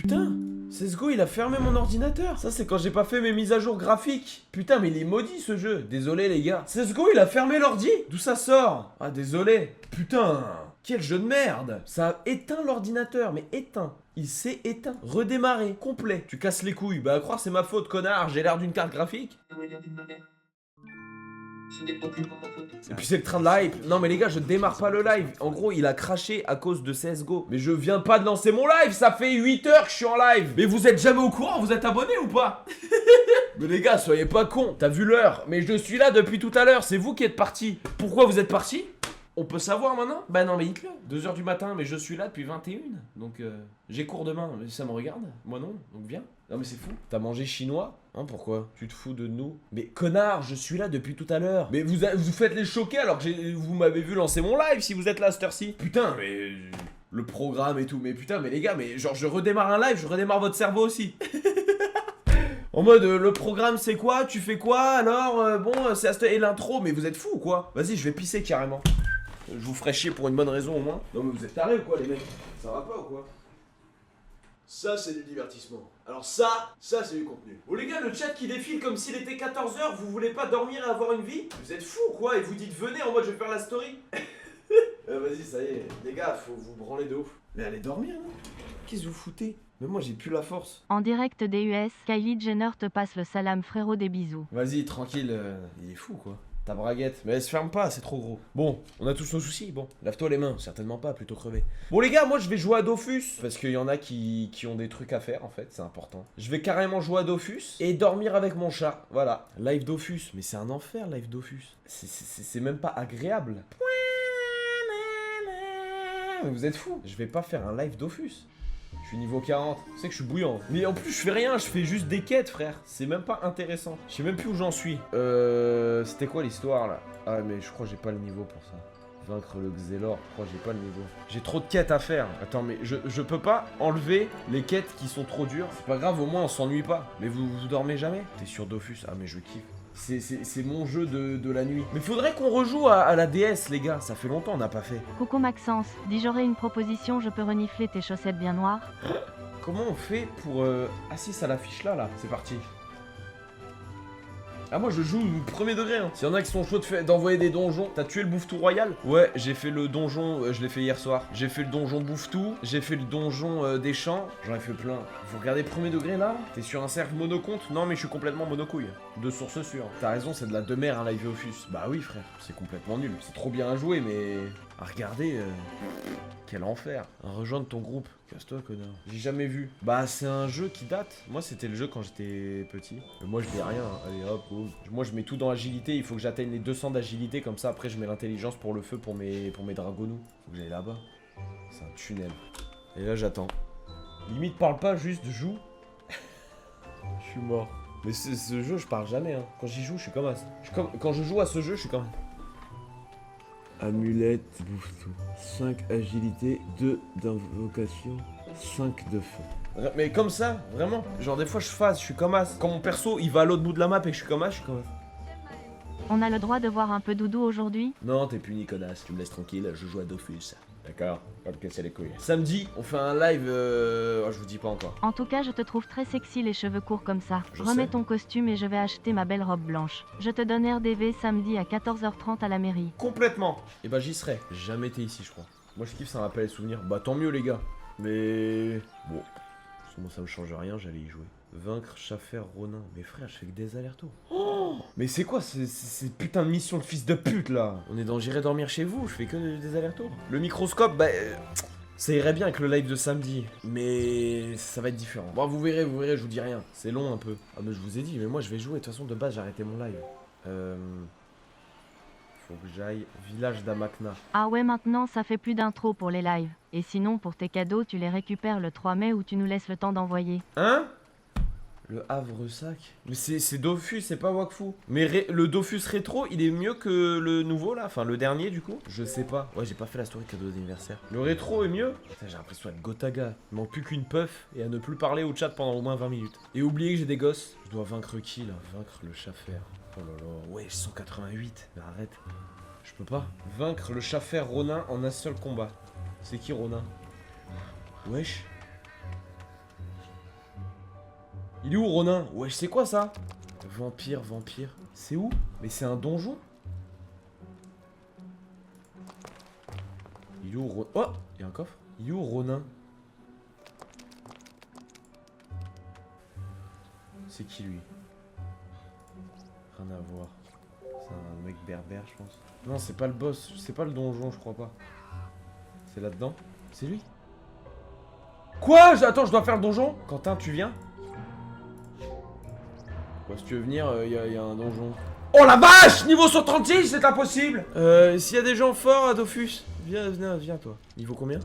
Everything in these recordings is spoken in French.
Putain, CSGO il a fermé mon ordinateur. Ça c'est quand j'ai pas fait mes mises à jour graphiques. Putain mais il est maudit ce jeu. Désolé les gars. CSGO il a fermé l'ordi. D'où ça sort? Ah désolé. Putain, quel jeu de merde. Ça a éteint l'ordinateur, mais éteint. Il s'est éteint. Redémarrer, complet. Tu casses les couilles. Bah à croire c'est ma faute connard. J'ai l'air d'une carte graphique. Et puis c'est le train de la hype. Non mais les gars, je démarre pas le live. En gros, il a craché à cause de CSGO. Mais je viens pas de lancer mon live. Ça fait 8 heures que je suis en live. Mais vous êtes jamais au courant? Vous êtes abonné ou pas? Mais les gars, soyez pas cons. T'as vu l'heure? Mais je suis là depuis tout à l'heure. C'est vous qui êtes partis. Pourquoi vous êtes partis? On peut savoir maintenant? Bah non mais dites-le. 2h du matin, mais je suis là depuis 21. Donc j'ai cours demain. Mais ça me regarde? Moi non. Donc viens. Non mais c'est fou. T'as mangé chinois? Hein, pourquoi? Tu te fous de nous? Mais connard, je suis là depuis tout à l'heure. Mais vous faites les choquer alors que vous m'avez vu lancer mon live si vous êtes là à cette heure-ci. Putain, mais... Le programme et tout. Mais putain, mais les gars, mais genre je redémarre un live, je redémarre votre cerveau aussi. En mode, le programme c'est quoi? Tu fais quoi? Alors, bon, c'est et l'intro. Mais vous êtes fous ou quoi? Vas-y, je vais pisser carrément. Je vous ferai chier pour une bonne raison au moins. Non mais vous êtes tarés ou quoi les mecs? Ça va pas ou quoi? Ça c'est du divertissement. Alors ça c'est du contenu. Oh les gars, le chat qui défile comme s'il était 14h, vous voulez pas dormir et avoir une vie? Vous êtes fous quoi? Et vous dites venez en mode je vais faire la story. Vas-y, ça y est, les gars, faut vous branler de ouf. Mais allez dormir non? Qu'est-ce que vous foutez? Mais moi j'ai plus la force. En direct des US, Kylie Jenner te passe le salam frérot, des bisous. Vas-y, tranquille, il est fou quoi. Ta braguette, mais elle se ferme pas, c'est trop gros. Bon, on a tous nos soucis, bon. Lave-toi les mains, certainement pas, plutôt crevé. Bon les gars, moi je vais jouer à Dofus. Parce qu'il y en a qui ont des trucs à faire en fait, c'est important. Je vais carrément jouer à Dofus et dormir avec mon chat, voilà. Live Dofus, mais c'est un enfer live Dofus. C'est même pas agréable. Mais vous êtes fous, je vais pas faire un live Dofus. Je suis niveau 40, tu sais que je suis bouillant. Mais en plus je fais rien, je fais juste des quêtes frère. C'est même pas intéressant. Je sais même plus où j'en suis. C'était quoi l'histoire là? Ah mais je crois que j'ai pas le niveau pour ça. Vaincre le Xelor, je crois que j'ai pas le niveau. J'ai trop de quêtes à faire. Attends mais je peux pas enlever les quêtes qui sont trop dures. C'est pas grave, au moins on s'ennuie pas. Mais vous dormez jamais? T'es sur Dofus? Ah mais je kiffe. C'est mon jeu de la nuit. Mais faudrait qu'on rejoue à la DS, les gars. Ça fait longtemps on n'a pas fait. Coucou Maxence, dis j'aurais une proposition, je peux renifler tes chaussettes bien noires? Comment on fait pour... Ah si, ça l'affiche là. C'est parti. Ah moi je joue au premier degré hein. S'il y en a qui sont chauds d'envoyer des donjons. T'as tué le Bouffe-Tout Royal? Ouais, j'ai fait le donjon, je l'ai fait hier soir. J'ai fait le donjon Bouffe-Tout. J'ai fait le donjon des champs. J'en ai fait plein. Vous regardez premier degré là? T'es sur un cercle monocompte? Non mais je suis complètement monocouille. De source sûre. T'as raison, c'est de la demeure un live Dofus. Bah oui frère, c'est complètement nul. C'est trop bien à jouer mais... À regarder... Quel enfer. Rejoindre ton groupe. Casse-toi, connard. J'ai jamais vu. Bah, c'est un jeu qui date. Moi, c'était le jeu quand j'étais petit. Mais moi, je mets rien. Allez, hop, hop. Moi, je mets tout dans agilité. Il faut que j'atteigne les 200 d'agilité. Comme ça, après, je mets l'intelligence pour le feu, pour mes dragonous. Faut que j'aille là-bas. C'est un tunnel. Et là, j'attends. Limite, parle pas, juste joue. Je suis mort. Mais ce jeu, je parle jamais. Hein. Quand j'y joue, je suis comme ça. Quand je joue à ce jeu, je suis comme... Amulette, Bouffe-Tout. 5 agilité, 2 d'invocation, 5 de feu. Mais comme ça, vraiment. Genre des fois je phase, je suis comme as. Quand mon perso il va à l'autre bout de la map et que je suis comme as, je suis comme as. On a le droit de voir un peu Doudou aujourd'hui? Non, t'es puni connasse, tu me laisses tranquille, je joue à Dofus. D'accord? Pas me casser les couilles. Samedi, on fait un live, oh, je vous dis pas encore. En tout cas, je te trouve très sexy les cheveux courts comme ça. Remets sais. ton costume et je vais acheter ma belle robe blanche. Je te donne RDV samedi à 14h30 à la mairie. Complètement. Et bah j'y serai. J'ai jamais été ici je crois. Moi je kiffe, ça me rappelle les souvenirs. Bah tant mieux les gars. Mais... Bon. Moi ça me change rien, j'allais y jouer. Vaincre Schaffer Ronin. Mais frère, je fais que des allers-retours. Oh mais c'est quoi ces putains de missions de fils de pute là? On est dans J'irai dormir chez vous, je fais que des allers-retours. Le microscope, bah... ça irait bien avec le live de samedi, mais ça va être différent. Bon, vous verrez, je vous dis rien. C'est long un peu. Ah, mais je vous ai dit, mais moi je vais jouer. De toute façon, de base, j'ai arrêté mon live. Faut que j'aille. Village d'Amakna. Ah ouais, maintenant ça fait plus d'intro pour les lives. Et sinon, pour tes cadeaux, tu les récupères le 3 mai ou tu nous laisses le temps d'envoyer. Hein? Le Havre-Sac. Mais c'est Dofus, c'est pas Wakfu. Mais le Dofus rétro, il est mieux que le nouveau là? Enfin, le dernier du coup? Je sais pas. Ouais, j'ai pas fait la story cadeau d'anniversaire. Le rétro est mieux? Putain, j'ai l'impression d'être Gotaga. Il manque plus qu'une puff et à ne plus parler au chat pendant au moins 20 minutes. Et oublier que j'ai des gosses. Je dois vaincre qui là? Vaincre le Schaffer. Oh là là. Ouais, 188. Mais arrête. Je peux pas. Vaincre le Schaffer Ronin en un seul combat. C'est qui Ronin? Wesh. Il est où Ronin? Ouais, c'est quoi ça? Vampire, vampire. C'est où? Mais c'est un donjon? Il est où Ronin? Oh! Il y a un coffre? Il est où Ronin? C'est qui lui? Rien à voir. C'est un mec berbère, je pense. Non, c'est pas le boss. C'est pas le donjon, je crois pas. C'est là-dedans? C'est lui? Quoi? Attends, je dois faire le donjon? Quentin, tu viens? Bah, si tu veux venir, il y a un donjon. Oh la vache! Niveau 136, c'est impossible! S'il y a des gens forts à Dofus, viens toi. Niveau combien?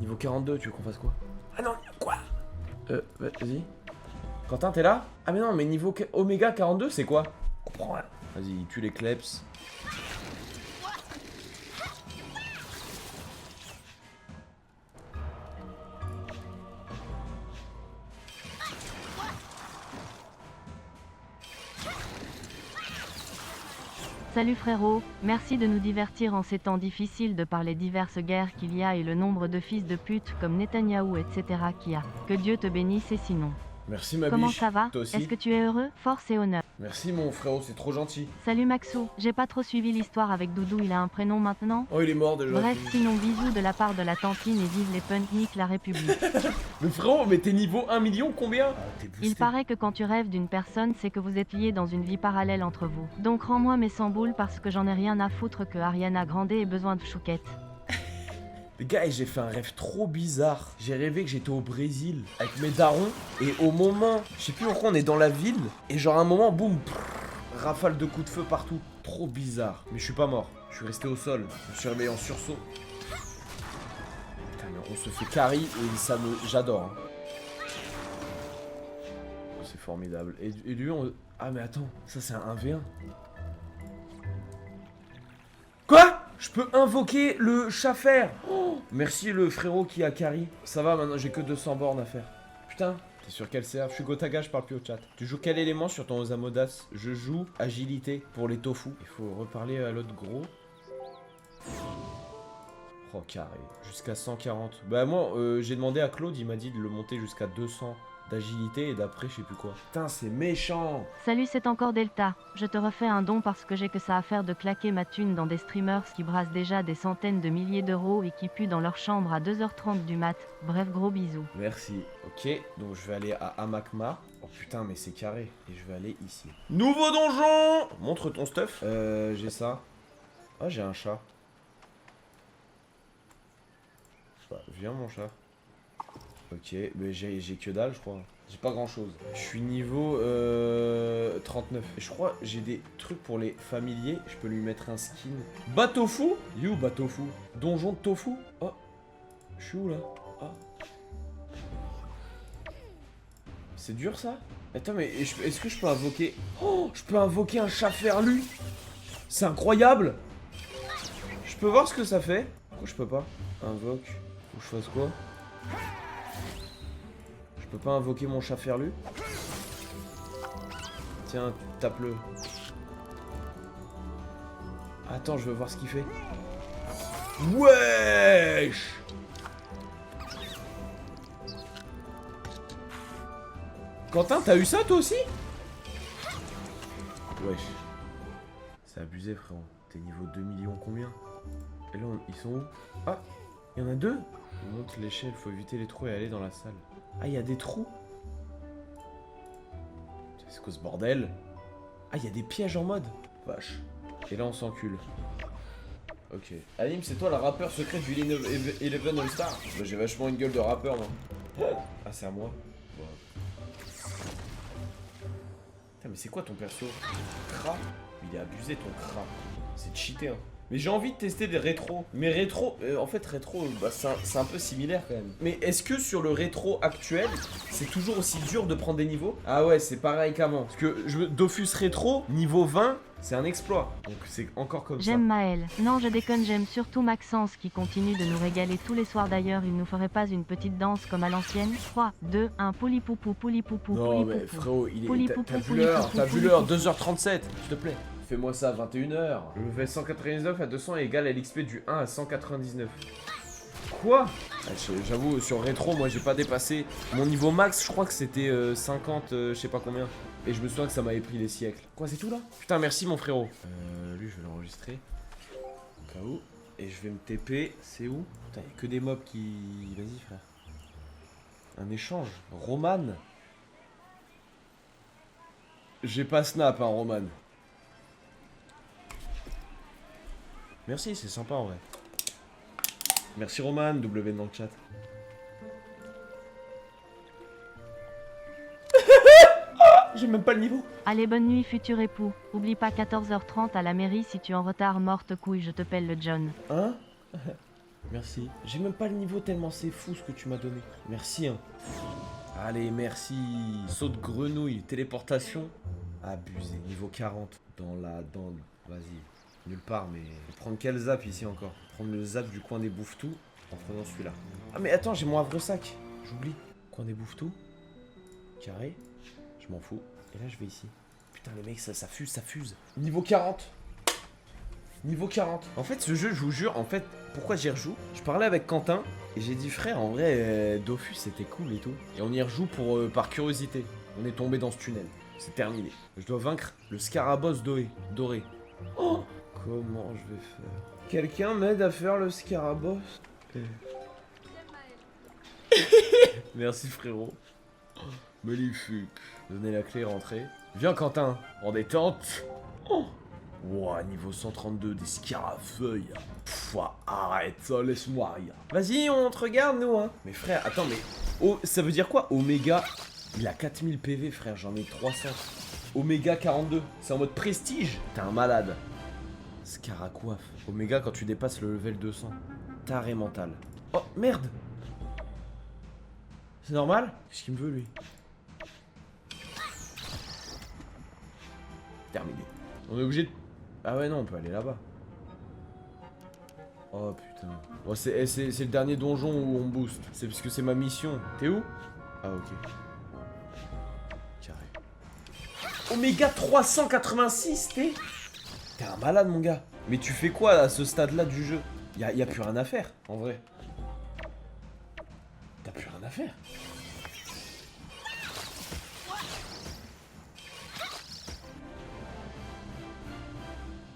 Niveau 42, tu veux qu'on fasse quoi? Ah non, quoi? Vas-y. Quentin, t'es là? Ah mais non, mais niveau Oméga 42, c'est quoi? Je comprends rien. Vas-y, tue les kleps. Salut frérot, merci de nous divertir en ces temps difficiles de par les diverses guerres qu'il y a et le nombre de fils de pute comme Netanyahou etc. qu'il y a. Que Dieu te bénisse et sinon. Merci ma Comment biche. ça va? Toi aussi. Est-ce que tu es heureux? Force et honneur. Merci mon frérot, c'est trop gentil. Salut Maxou, j'ai pas trop suivi l'histoire avec Doudou, il a un prénom maintenant? Oh, il est mort déjà. Bref, sinon bisous de la part de la tantine et vive les punks, nique la République. Mais frérot, mais t'es niveau 1 million combien? T'es boosté. Il paraît que quand tu rêves d'une personne, c'est que vous êtes liés dans une vie parallèle entre vous. Donc rends-moi mes 100 boules parce que j'en ai rien à foutre que Ariana Grande ait besoin de chouquette. Les gars, j'ai fait un rêve trop bizarre. J'ai rêvé que j'étais au Brésil avec mes darons. Et au moment, je sais plus pourquoi on est dans la ville. Et genre à un moment, boum, rafale de coups de feu partout. Trop bizarre. Mais je suis pas mort. Je suis resté au sol. Je me suis réveillé en sursaut. Putain, mais on se fait carry et ça me... J'adore. Hein. Oh, c'est formidable. Et lui, on... Ah mais attends, ça c'est un 1v1. Quoi? Je peux invoquer le Schaffer. Oh, merci le frérot qui a carry. Ça va, maintenant j'ai que 200 bornes à faire. Putain, t'es sur quel CR? Je suis Gotaga, je parle plus au chat. Tu joues quel élément sur ton Osamodas? Je joue agilité pour les tofu. Il faut reparler à l'autre gros. Oh, carré. Jusqu'à 140. Bah moi, j'ai demandé à Claude, il m'a dit de le monter jusqu'à 200 d'agilité et d'après je sais plus quoi. Putain, c'est méchant. Salut, c'est encore Delta. Je te refais un don parce que j'ai que ça à faire de claquer ma thune dans des streamers qui brassent déjà des centaines de milliers d'euros et qui puent dans leur chambre à 2h30 du mat. Bref, gros bisous. Merci. Ok, donc je vais aller à Amakma. Oh putain, mais c'est carré. Et je vais aller ici. Nouveau donjon. Montre ton stuff. J'ai ça. Ah, j'ai un chat. Bah, viens mon chat. Ok, mais j'ai que dalle je crois. J'ai pas grand chose. Je suis niveau 39. Et je crois j'ai des trucs pour les familiers. Je peux lui mettre un skin. Batofu? You Batofu? Donjon de tofu? Oh. Je suis où là? Ah. C'est dur ça? Attends mais est-ce que je peux invoquer... Oh, je peux invoquer un chat ferlu. C'est incroyable. Je peux voir ce que ça fait? Pourquoi je peux pas? Invoque. Faut que je fasse quoi? Je peux pas invoquer mon chat ferlu? Tiens, tape-le. Attends, je veux voir ce qu'il fait. Wesh! Quentin, t'as eu ça toi aussi? Wesh. C'est abusé frérot. T'es niveau 2 millions combien? Et là, ils sont où? Ah, il y en a deux? On monte l'échelle, faut éviter les trous et aller dans la salle. Ah, il y a des trous. C'est quoi ce bordel? Ah, il y a des pièges en mode. Vache. Et là, on s'encule. Ok. Alim, c'est toi la rappeur secrète du Eleven All Star? Bah, j'ai vachement une gueule de rappeur, moi. Ah, c'est à moi. Bon. Putain, mais c'est quoi ton perso? Kra? Il est abusé, ton Kra. C'est cheaté, hein. Mais j'ai envie de tester des rétros. Mais rétro, en fait rétro, bah, c'est un peu similaire quand même. Mais est-ce que sur le rétro actuel, c'est toujours aussi dur de prendre des niveaux? Ah ouais, c'est pareil qu'avant. Parce que Dofus rétro, niveau 20, c'est un exploit. Donc c'est encore comme ça. J'aime Maël. Non, je déconne, j'aime surtout Maxence qui continue de nous régaler tous les soirs d'ailleurs. Il nous ferait pas une petite danse comme à l'ancienne? 3, 2, 1, poulipoupou, poulipoupou, Non mais poulipoupou. frérot, Poulipoupou, t'as vu poulipoupou, l'heure, t'as vu poulipoupou. l'heure, 2h37, s'il te plaît. Fais-moi ça à 21h. Le level 199 à 200 est égal à l'XP du 1 à 199. Quoi? J'avoue, sur rétro, moi j'ai pas dépassé mon niveau max, je crois que c'était 50, je sais pas combien. Et je me souviens que ça m'avait pris des siècles. Quoi, c'est tout là? Putain, merci mon frérot. Lui, je vais l'enregistrer. Au cas où. Et je vais me TP. C'est où? Putain, y'a que des mobs qui. Vas-y, frère. Un échange. Roman. J'ai pas snap, hein, Roman. Merci, c'est sympa en vrai. Merci Roman, W dans le chat. J'ai même pas le niveau. Allez, bonne nuit, futur époux. Oublie pas 14h30 à la mairie si tu es en retard, morte couille, je te pèle le John. Hein? Merci. J'ai même pas le niveau tellement c'est fou ce que tu m'as donné. Merci, hein. Allez, merci. Saut de grenouille, téléportation. Abusé. Niveau 40. Vas-y. Nulle part, mais. Prendre quel zap ici encore? Prendre le zap du coin des bouffes-tout en prenant celui-là. Ah, mais attends, j'ai mon havre-sac. J'oublie. Coin des bouffes-tout. Carré. Je m'en fous. Et là, je vais ici. Putain, les mecs, ça fuse, ça fuse. Niveau 40. Niveau 40. En fait, ce jeu, je vous jure, en fait, pourquoi j'y rejoue? Je parlais avec Quentin et j'ai dit, frère, en vrai, Dofus, c'était cool et tout. Et on y rejoue par curiosité. On est tombé dans ce tunnel. C'est terminé. Je dois vaincre le Scaraboss doré. Oh! Comment je vais faire? Quelqu'un m'aide à faire le Scaraboss? Merci, frérot. Magnifique. Donnez la clé, rentrez. Viens, Quentin, en détente. Oh. Ouah, niveau 132, des scarafeuilles. Pouah, arrête ça, laisse-moi rien. Vas-y, on te regarde, nous, hein. Mais frère, attends, mais... Oh, ça veut dire quoi? Oméga, il a 4000 PV, frère, j'en ai 300. Oméga 42, c'est en mode prestige. T'es un malade. Scaracoiffe. Oméga quand tu dépasses le level 200. Taré mental. Oh, merde. C'est normal? Qu'est-ce qu'il me veut, lui? Terminé. On est obligé de... Ah ouais, non, on peut aller là-bas. Oh putain. Bon, c'est le dernier donjon où on booste. C'est parce que c'est ma mission. T'es où? Ah ok. Carré. Oméga 386, T'es un malade, mon gars. Mais tu fais quoi à ce stade-là du jeu? Y a plus rien à faire, en vrai. T'as plus rien à faire.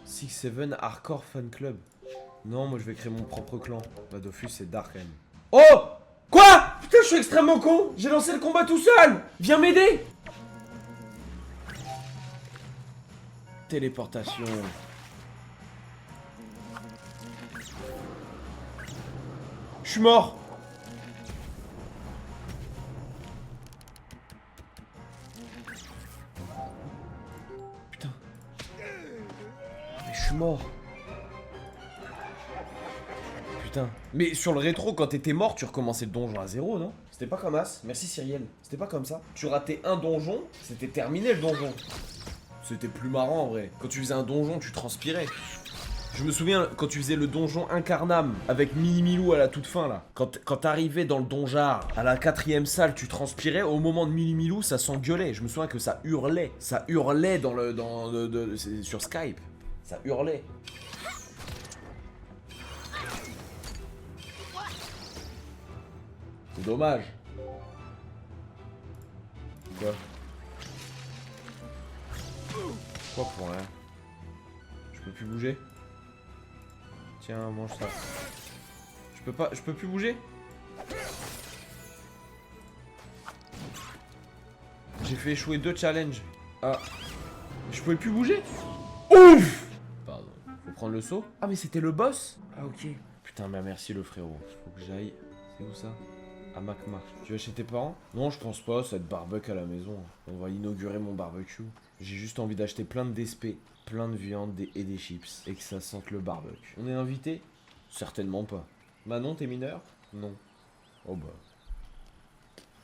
Six Seven Hardcore Fan Club. Non, moi je vais créer mon propre clan. Bah, Dofus, c'est dark quand même. Oh! Quoi? Putain, je suis extrêmement con. J'ai lancé le combat tout seul. Viens m'aider. Téléportation. Je suis mort. Putain. Mais je suis mort. Putain. Mais sur le rétro, quand t'étais mort, tu recommençais le donjon à 0, non? C'était pas comme As. Merci Cyrielle. C'était pas comme ça. Tu ratais un donjon, c'était terminé le donjon. C'était plus marrant en vrai. Quand tu faisais un donjon, tu transpirais. Je me souviens quand tu faisais le donjon incarnable avec Mili-Milou à la toute fin là. Quand t'arrivais dans le donjar à la 4ème salle, tu transpirais. Au moment de Mili-Milou, ça s'engueulait. Je me souviens que ça hurlait. Ça hurlait sur Skype. Ça hurlait. C'est dommage. Quoi? Quoi pour rien? Je peux plus bouger? Tiens, mange ça. Je peux plus bouger? J'ai fait échouer 2 challenges. Ah. Je pouvais plus bouger? Ouf! Pardon. Faut prendre le saut? Ah, mais c'était le boss? Ah, ok. Putain, mais merci le frérot. Faut que j'aille. C'est où ça? À Makma. Tu vas chez tes parents? Non, je pense pas, ça va être barbecue à la maison. On va inaugurer mon barbecue. J'ai juste envie d'acheter plein de DSP, plein de viande et des chips. Et que ça sente le barbecue. On est invité? Certainement pas. Manon, t'es mineur? Non. Oh bah.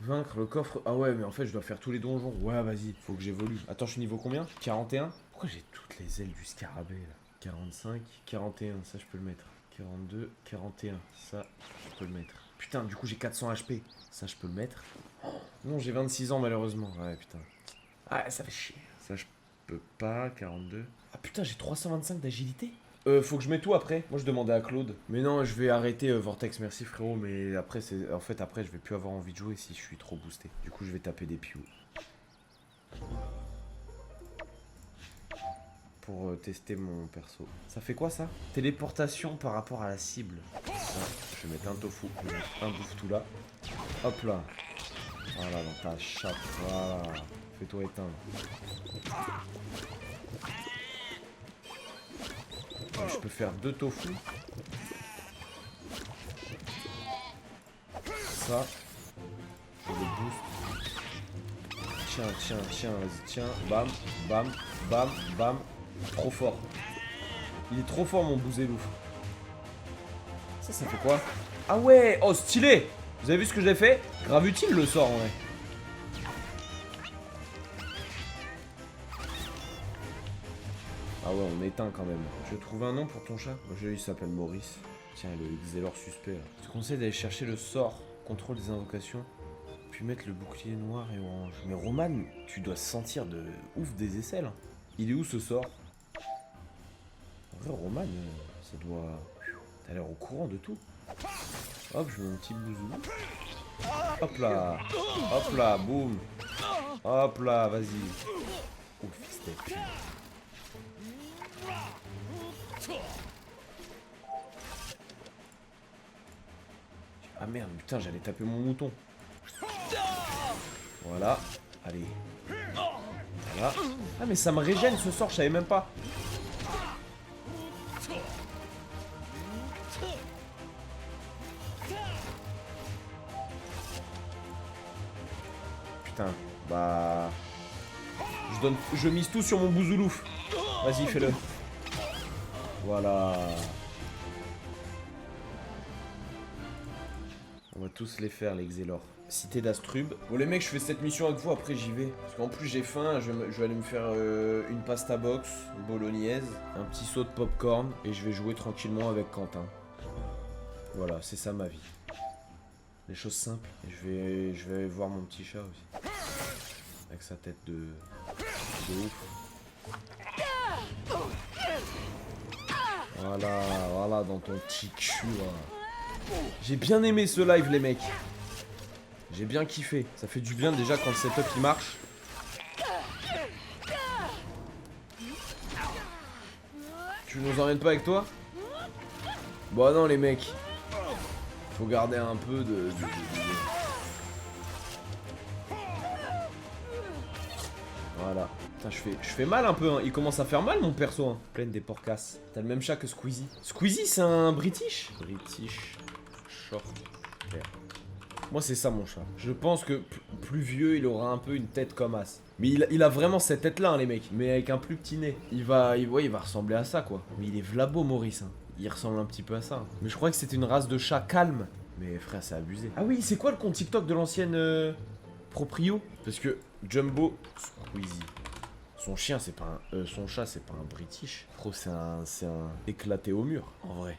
Vaincre le coffre. Ah ouais, mais en fait, je dois faire tous les donjons. Ouais, vas-y, faut que j'évolue. Attends, je suis niveau combien? 41? Pourquoi j'ai toutes les ailes du scarabée là? 45, 41, ça je peux le mettre. 42, 41, ça je peux le mettre. Putain, du coup j'ai 400 HP. Ça, je peux le mettre. Oh, non, j'ai 26 ans, malheureusement. Ouais, putain. Ah, ça fait chier. Ça, je peux pas. 42. Ah, putain, j'ai 325 d'agilité. Faut que je mette tout après. Moi, je demandais à Claude. Mais non, je vais arrêter Vortex, merci frérot. Mais après, en fait, après, je vais plus avoir envie de jouer si je suis trop boosté. Du coup, je vais taper des pious. Pour tester mon perso. Ça fait quoi ça? Téléportation par rapport à la cible. Ça, je vais mettre un tofu. Je vais mettre un bouffe-tout là. Hop là. Voilà, dans ta chatte. Voilà. Fais-toi éteindre. Je peux faire 2 tofu. Ça. Je le boost. Tiens, vas-y, tiens. Bam, bam, bam, bam. Trop fort. Il est trop fort mon bousélouf. Ça fait quoi? Ah ouais. Oh stylé. Vous avez vu ce que j'ai fait? Grave utile le sort en vrai. Ah ouais, on éteint quand même. Je vais trouver un nom pour ton chat. Moi, il s'appelle Maurice. Tiens, le Xelor suspect là. Je te conseille d'aller chercher le sort, contrôle des invocations, puis mettre le bouclier noir et orange. Mais Roman, tu dois sentir de ouf des aisselles. Il est où ce sort? En vrai, Roman, ça doit... T'as l'air au courant de tout. Hop, je mets mon petit bouzou. Hop là, boum. Hop là, vas-y. Oh, fistet. Ah merde, putain, j'allais taper mon mouton. Voilà, allez. Voilà. Ah mais ça me régène ce sort, je savais même pas. Putain, bah... Je mise tout sur mon bouzoulouf. Vas-y, fais-le. Voilà. On va tous les faire, les Xelor. Cité d'Astrub. Bon, les mecs, je fais cette mission avec vous, après j'y vais. Parce qu'en plus, j'ai faim, je vais aller me faire une pasta box, une bolognaise, un petit saut de popcorn, et je vais jouer tranquillement avec Quentin. Voilà, c'est ça ma vie. Les choses simples. Et je vais voir mon petit chat aussi. Avec sa tête de ouf. Voilà, dans ton petit cul, là. J'ai bien aimé ce live, les mecs. J'ai bien kiffé. Ça fait du bien déjà quand le setup il marche. Tu nous emmènes pas avec toi? Bon non les mecs. Faut garder un peu de... Voilà. Putain, je fais mal un peu, hein. Il commence à faire mal mon perso, hein. Pleine des porcasses. T'as le même chat que Squeezie. Squeezie c'est un British? British short hair. Moi c'est ça mon chat. Je pense que plus vieux il aura un peu une tête comme As. Mais il a vraiment cette tête là hein, les mecs. Mais avec un plus petit nez. Il va ressembler à ça quoi. Mais il est vlabo Maurice hein. Il ressemble un petit peu à ça. Mais je crois que c'était une race de chat calme. Mais frère c'est abusé. Ah oui c'est quoi le compte TikTok de l'ancienne proprio? Parce que Jumbo Squeezie. Son chien c'est pas un... son chat c'est pas un British. Gros c'est un éclaté au mur. En vrai.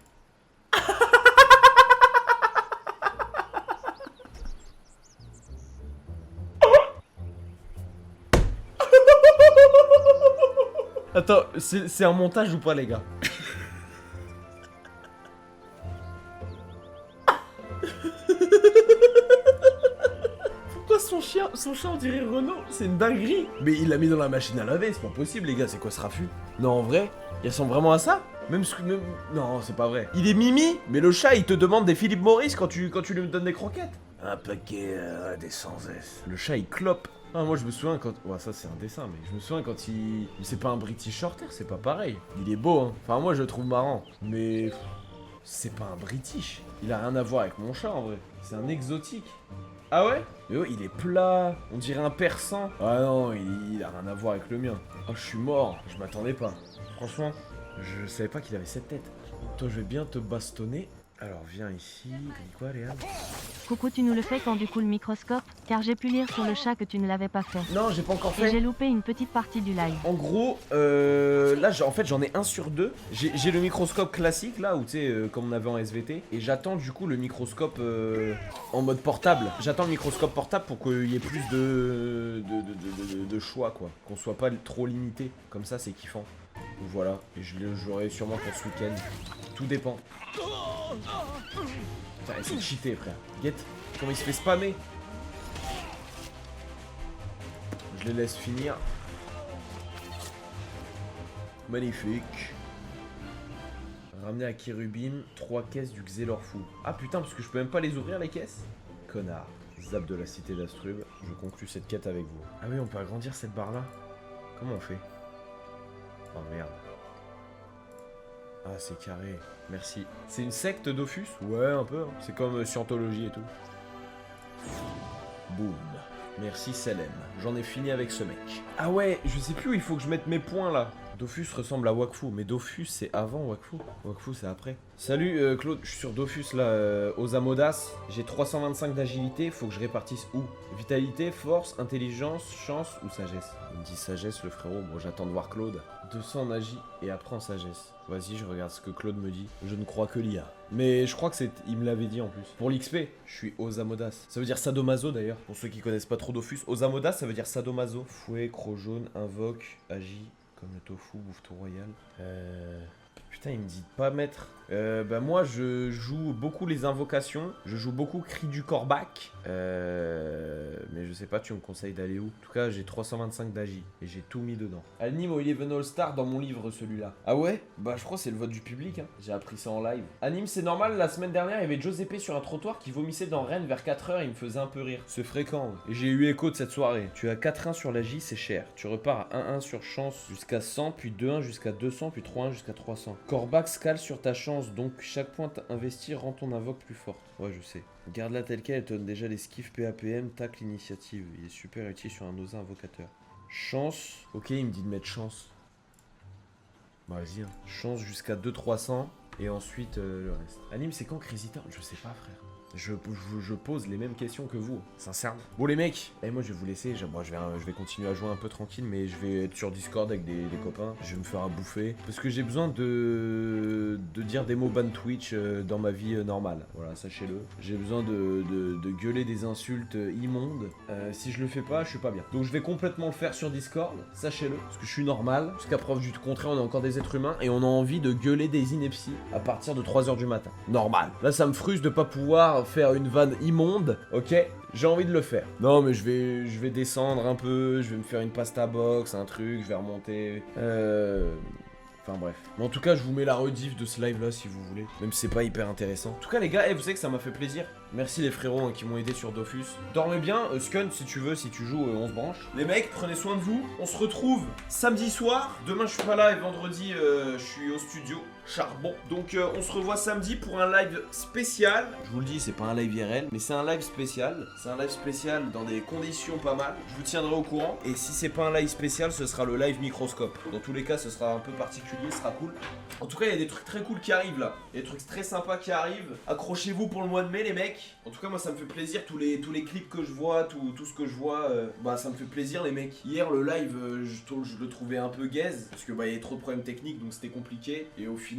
Attends, c'est un montage ou pas les gars? Pourquoi son chat on dirait Renault? C'est une dinguerie. Mais il l'a mis dans la machine à laver, c'est pas possible les gars, c'est quoi ce raffut? Non en vrai, il ressemble vraiment à ça? Même... Non, c'est pas vrai. Il est Mimi, mais le chat il te demande des Philippe Maurice quand tu lui donnes des croquettes. Un paquet des sans S. Le chat il clope. Ah, moi je me souviens quand... Ouais, ça c'est un dessin, mais je me souviens quand il... Mais c'est pas un British Shorthair, c'est pas pareil. Il est beau, hein. Enfin, moi je le trouve marrant. Mais... C'est pas un British. Il a rien à voir avec mon chat, en vrai. C'est un exotique. Ah ouais? Mais ouais, il est plat. On dirait un persan. Ah non, il a rien à voir avec le mien. Oh, je suis mort. Je m'attendais pas. Franchement, je savais pas qu'il avait cette tête. Toi, je vais bien te bastonner. Alors, viens ici. T'as dit quoi, Léa? Coucou, tu nous le fais quand du coup le microscope? Car j'ai pu lire sur le chat que tu ne l'avais pas fait. Non, j'ai pas encore Et j'ai fait. loupé une petite partie du live. En gros, là, en fait, j'en ai un sur deux. J'ai le microscope classique, là, où tu sais, comme on avait en SVT. Et j'attends, du coup, le microscope en mode portable. J'attends le microscope portable pour qu'il y ait plus de choix, quoi. Qu'on soit pas trop limité. Comme ça, c'est kiffant. Donc voilà, et je le jouerai sûrement pour ce week-end. Tout dépend. Putain, c'est cheaté, frère. Get, comment il se fait spammer. Je les laisse finir. Magnifique. Ramener à Kérubim 3 caisses du Xelorfou. Ah putain, parce que je peux même pas les ouvrir les caisses. Connard. Zap de la cité d'Astrub. Je conclue cette quête avec vous. Ah oui, on peut agrandir cette barre là. Comment on fait? Oh merde. Ah, c'est carré. Merci. C'est une secte Dofus? Ouais, un peu. Hein. C'est comme Scientologie et tout. Boum. Merci Selem. J'en ai fini avec ce mec. Ah ouais, je sais plus où il faut que je mette mes points là. Dofus ressemble à Wakfu, mais Dofus c'est avant Wakfu. Wakfu c'est après. Salut Claude, je suis sur Dofus là, aux Amodas. J'ai 325 d'agilité, faut que je répartisse où? Vitalité, force, intelligence, chance ou sagesse? Il me dit sagesse le frérot, bon j'attends de voir Claude. 200 en agi et après en sagesse. Vas-y, je regarde ce que Claude me dit. Je ne crois que l'IA. Mais je crois que c'est... Il me l'avait dit en plus. Pour l'XP, je suis Osamodas. Ça veut dire Sadomaso d'ailleurs. Pour ceux qui connaissent pas trop Dofus, Osamodas ça veut dire Sadomaso. Fouet, croc jaune, invoque, agit. Comme le tofu, bouffe tout royal. Putain, il me dit de pas mettre. Bah moi, je joue beaucoup les invocations. Je joue beaucoup Cri du Corbac. Mais je sais pas, tu me conseilles d'aller où? En tout cas, j'ai 325 d'agi. Et j'ai tout mis dedans. Anime au Eleven All Star dans mon livre, celui-là. Ah ouais? Bah je crois que c'est le vote du public. Hein. J'ai appris ça en live. Anime, c'est normal. La semaine dernière, il y avait Giuseppe sur un trottoir qui vomissait dans Rennes vers 4h. Il me faisait un peu rire. C'est fréquent. Et j'ai eu écho de cette soirée. Tu as 4-1 sur l'agi, c'est cher. Tu repars à 1-1 sur chance jusqu'à 100, puis 2-1 jusqu'à 200, puis 3-1 jusqu'à 300. Corbac scale sur ta chance, donc chaque point investi rend ton invoque plus forte. Ouais, je sais. Garde-la telle qu'elle, elle te donne déjà l'esquive PAPM, tac l'initiative. Il est super utile sur un osa invocateur. Chance. Ok, il me dit de mettre chance. Bah vas-y. Hein. Chance jusqu'à 2-300. Et ensuite le reste. Anime, c'est quand Crazy Town? Je sais pas, frère. Je pose les mêmes questions que vous, sincèrement. Bon les mecs, moi je vais vous laisser, je vais continuer à jouer un peu tranquille, mais je vais être sur Discord avec des copains, je vais me faire à bouffer, parce que j'ai besoin de dire des mots ban Twitch dans ma vie normale, voilà, sachez-le. J'ai besoin de gueuler des insultes immondes, si je le fais pas, je suis pas bien. Donc je vais complètement le faire sur Discord, sachez-le, parce que je suis normal, jusqu'à preuve du contraire, on est encore des êtres humains, et on a envie de gueuler des inepties à partir de 3h du matin. Normal. Là ça me frustre de pas pouvoir faire une vanne immonde, ok? J'ai envie de le faire. Non mais je vais descendre un peu, je vais me faire une pasta box, un truc, je vais remonter. Enfin bref. Mais en tout cas, je vous mets la rediff de ce live là si vous voulez. Même si c'est pas hyper intéressant. En tout cas les gars, vous savez que ça m'a fait plaisir. Merci les frérots hein, qui m'ont aidé sur Dofus. Dormez bien, Skun si tu veux, si tu joues, on se branche. Les mecs, prenez soin de vous. On se retrouve samedi soir. Demain je suis pas là et vendredi je suis au studio. Charbon. Donc on se revoit samedi pour un live spécial. Je vous le dis, c'est pas un live IRL, mais c'est un live spécial. C'est un live spécial dans des conditions pas mal. Je vous tiendrai au courant. Et si c'est pas un live spécial, ce sera le live microscope. Dans tous les cas, ce sera un peu particulier, ce sera cool. En tout cas, il y a des trucs très cool qui arrivent là. Il y a des trucs très sympas qui arrivent. Accrochez-vous pour le mois de mai, les mecs. En tout cas, moi, ça me fait plaisir. Tous les clips que je vois, tout ce que je vois, bah, ça me fait plaisir, les mecs. Hier, le live, je le trouvais un peu gaze. Parce que bah, il y avait trop de problèmes techniques, donc c'était compliqué. Et au final,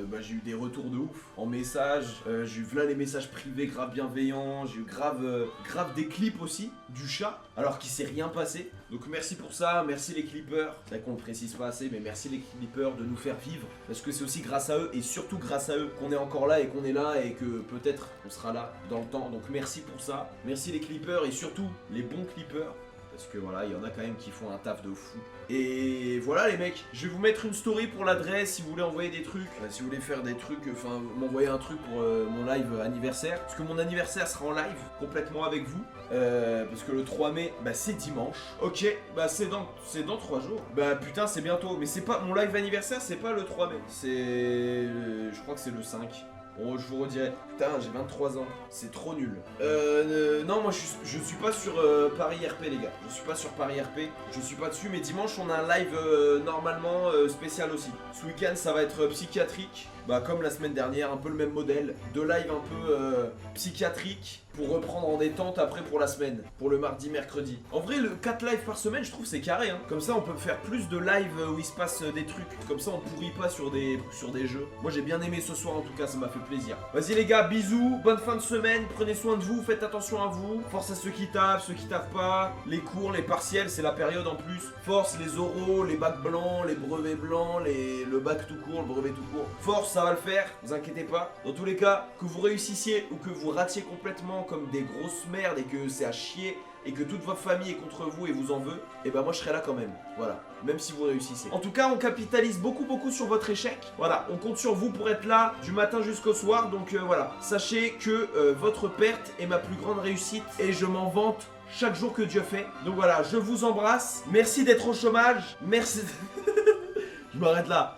bah, j'ai eu des retours de ouf en message. J'ai eu là les messages privés grave bienveillants. J'ai eu grave des clips aussi du chat, alors qu'il s'est rien passé. Donc merci pour ça, merci les clippers. C'est vrai qu'on le précise pas assez, mais merci les clippers de nous faire vivre. Parce que c'est aussi grâce à eux, et surtout grâce à eux, qu'on est encore là et qu'on est là et que peut-être on sera là dans le temps. Donc merci pour ça. Merci les clippers et surtout les bons clippers. Parce que voilà, il y en a quand même qui font un taf de fou. Et voilà les mecs, je vais vous mettre une story pour l'adresse si vous voulez envoyer des trucs. Si vous voulez faire des trucs, enfin m'envoyer un truc pour mon live anniversaire. Parce que mon anniversaire sera en live complètement avec vous. Parce que le 3 mai, bah c'est dimanche. Ok, bah c'est dans 3 jours. Bah putain c'est bientôt. Mais c'est pas mon live anniversaire, c'est pas le 3 mai. C'est... je crois que c'est le 5. Oh, je vous redirai. Putain, j'ai 23 ans. C'est trop nul. Non, moi, je suis pas sur Paris RP, les gars. Je suis pas sur Paris RP. Je suis pas dessus. Mais dimanche, on a un live normalement spécial aussi. Ce week-end, ça va être psychiatrique. bah comme la semaine dernière, un peu le même modèle, de live un peu psychiatrique pour reprendre en détente après pour la semaine, pour le mardi, mercredi. En vrai, le 4 lives par semaine, je trouve c'est carré, hein. Comme ça, on peut faire plus de lives où il se passe des trucs. Comme ça, on pourrit pas sur des jeux. Moi, j'ai bien aimé ce soir, en tout cas, ça m'a fait plaisir. Vas-y les gars, bisous, bonne fin de semaine, prenez soin de vous, faites attention à vous. Force à ceux qui taffent pas. Les cours, les partiels, c'est la période en plus. Force les oraux, les bacs blancs, les brevets blancs, le bac tout court, le brevet tout court. Force, ça va le faire, vous inquiétez pas. Dans tous les cas, que vous réussissiez ou que vous ratiez complètement comme des grosses merdes et que c'est à chier et que toute votre famille est contre vous et vous en veut, et ben moi je serai là quand même, voilà, même si vous réussissez. En tout cas, on capitalise beaucoup sur votre échec, voilà, on compte sur vous pour être là du matin jusqu'au soir, donc voilà, sachez que votre perte est ma plus grande réussite et je m'en vante chaque jour que Dieu fait. Donc voilà, je vous embrasse, merci d'être au chômage, merci... Je m'arrête là.